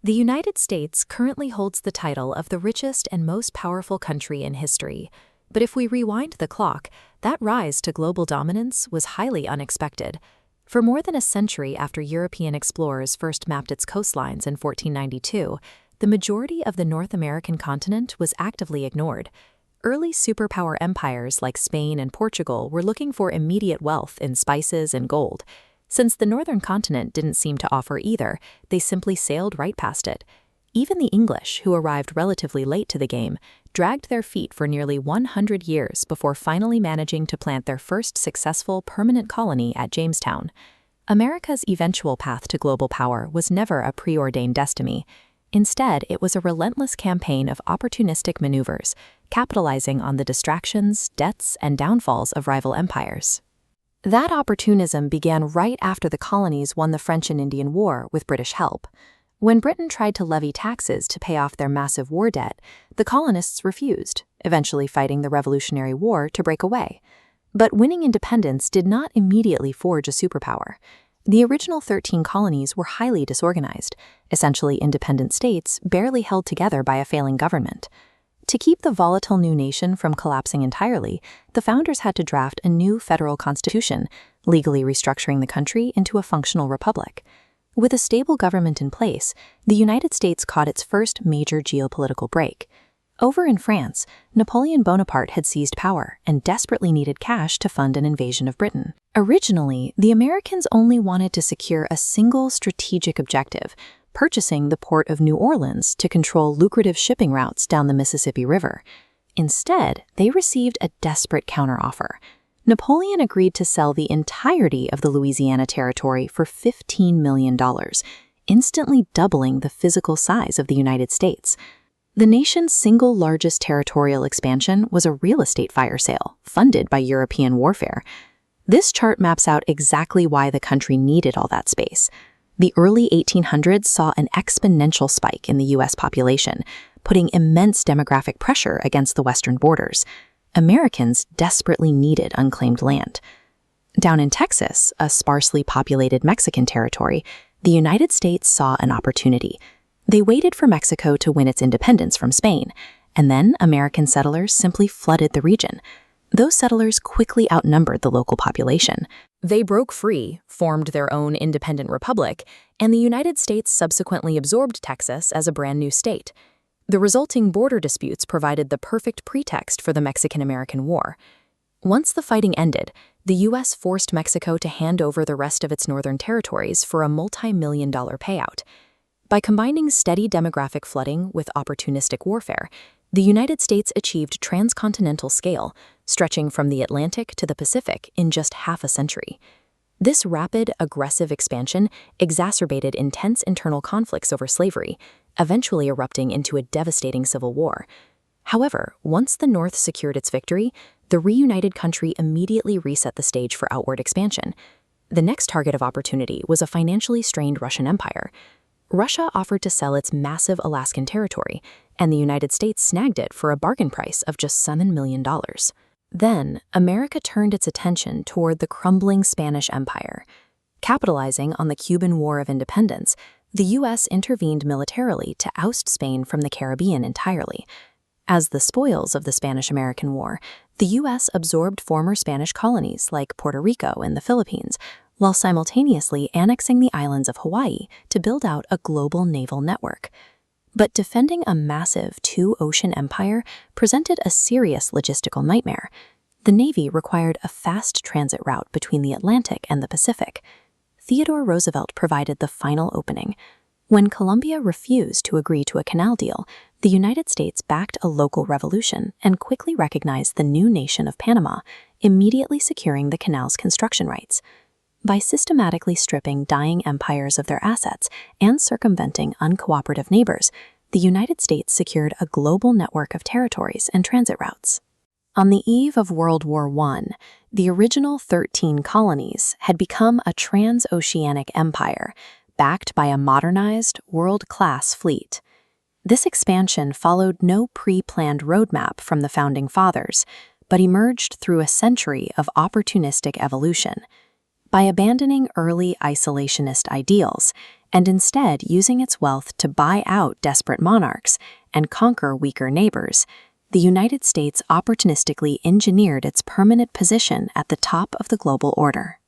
The United States currently holds the title of the richest and most powerful country in history. But if we rewind the clock, that rise to global dominance was highly unexpected. For more than a century after European explorers first mapped its coastlines in 1492, the majority of the North American continent was actively ignored. Early superpower empires like Spain and Portugal were looking for immediate wealth in spices and gold. Since the northern continent didn't seem to offer either, they simply sailed right past it. Even the English, who arrived relatively late to the game, dragged their feet for nearly 100 years before finally managing to plant their first successful permanent colony at Jamestown. America's eventual path to global power was never a preordained destiny. Instead, it was a relentless campaign of opportunistic maneuvers, capitalizing on the distractions, debts, and downfalls of rival empires. That opportunism began right after the colonies won the French and Indian War with British help. When Britain tried to levy taxes to pay off their massive war debt, the colonists refused, eventually fighting the Revolutionary War to break away. But winning independence did not immediately forge a superpower. The original 13 colonies were highly disorganized, essentially independent states barely held together by a failing government. To keep the volatile new nation from collapsing entirely, the founders had to draft a new federal constitution, legally restructuring the country into a functional republic. With a stable government in place, the United States caught its first major geopolitical break. Over in France, Napoleon Bonaparte had seized power and desperately needed cash to fund an invasion of Britain. Originally, the Americans only wanted to secure a single strategic objective: purchasing the port of New Orleans to control lucrative shipping routes down the Mississippi River. Instead, they received a desperate counteroffer. Napoleon agreed to sell the entirety of the Louisiana Territory for $15 million, instantly doubling the physical size of the United States. The nation's single largest territorial expansion was a real estate fire sale, funded by European warfare. This chart maps out exactly why the country needed all that space. The early 1800s saw an exponential spike in the U.S. population, putting immense demographic pressure against the western borders. Americans desperately needed unclaimed land. Down in Texas, a sparsely populated Mexican territory, the United States saw an opportunity. They waited for Mexico to win its independence from Spain, and then American settlers simply flooded the region. Those settlers quickly outnumbered the local population. They broke free, formed their own independent republic, and the United States subsequently absorbed Texas as a brand new state. The resulting border disputes provided the perfect pretext for the Mexican-American War. Once the fighting ended, the U.S. forced Mexico to hand over the rest of its northern territories for a multi-million-dollar payout. By combining steady demographic flooding with opportunistic warfare, the United States achieved transcontinental scale, stretching from the Atlantic to the Pacific in just half a century. This rapid, aggressive expansion exacerbated intense internal conflicts over slavery, eventually erupting into a devastating civil war. However, once the North secured its victory, the reunited country immediately reset the stage for outward expansion. The next target of opportunity was a financially strained Russian empire. Russia offered to sell its massive Alaskan territory, and the United States snagged it for a bargain price of just $7 million. Then, America turned its attention toward the crumbling Spanish Empire. Capitalizing on the Cuban War of Independence, the U.S. intervened militarily to oust Spain from the Caribbean entirely. As the spoils of the Spanish-American War, the U.S. absorbed former Spanish colonies like Puerto Rico and the Philippines, while simultaneously annexing the islands of Hawaii to build out a global naval network. But defending a massive two-ocean empire presented a serious logistical nightmare. The Navy required a fast transit route between the Atlantic and the Pacific. Theodore Roosevelt provided the final opening. When Colombia refused to agree to a canal deal, the United States backed a local revolution and quickly recognized the new nation of Panama, immediately securing the canal's construction rights. By systematically stripping dying empires of their assets and circumventing uncooperative neighbors, the United States secured a global network of territories and transit routes. On the eve of World War I, the original 13 colonies had become a transoceanic empire, backed by a modernized, world-class fleet. This expansion followed no pre-planned roadmap from the Founding Fathers, but emerged through a century of opportunistic evolution. By abandoning early isolationist ideals and instead using its wealth to buy out desperate monarchs and conquer weaker neighbors, the United States opportunistically engineered its permanent position at the top of the global order.